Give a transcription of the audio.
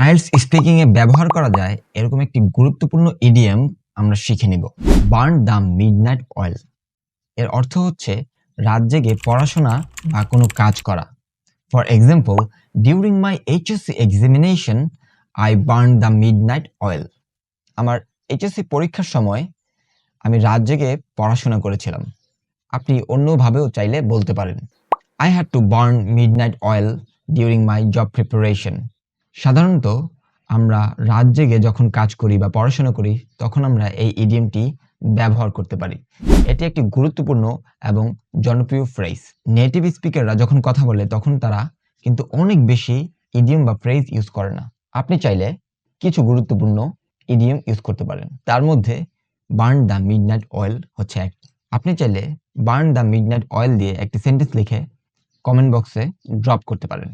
IELTS speaking এ ব্যবহার করা যায় এরকম একটি গুরুত্বপূর্ণ ইডিয়ম আমরা শিখে নিব। বার্ন দ্য মিডনাইট অয়েল এর অর্থ হচ্ছে রাত জেগে পড়াশোনা বা কোনো কাজ করা। For example, during my HSC examination I burn the midnight oil. আমার এইচএসসি পরীক্ষার সময় আমি রাত জেগে পড়াশোনা করেছিলাম। আপনি অন্যভাবেও চাইলে বলতে পারেন, I had to burn midnight oil during my job preparation. সাধারণত আমরা রাত জেগে যখন কাজ করি বা পড়াশোনা করি তখন আমরা এই ইডিয়মটি ব্যবহার করতে পারি। এটি একটি গুরুত্বপূর্ণ এবং জনপ্রিয় ফ্রেজ। নেটিভ স্পিকাররা যখন কথা বলে তখন তারা কিন্তু অনেক বেশি ইডিয়ম বা ফ্রেজ ইউজ করে না। আপনি চাইলে কিছু গুরুত্বপূর্ণ ইডিয়ম ইউজ করতে পারেন। তার মধ্যে বার্ন দ্য মিডনাইট অয়েল হচ্ছে একটি। আপনি চাইলে বার্ন দ্য মিডনাইট অয়েল দিয়ে একটি সেন্টেন্স লিখে কমেন্ট বক্সে ড্রপ করতে পারেন।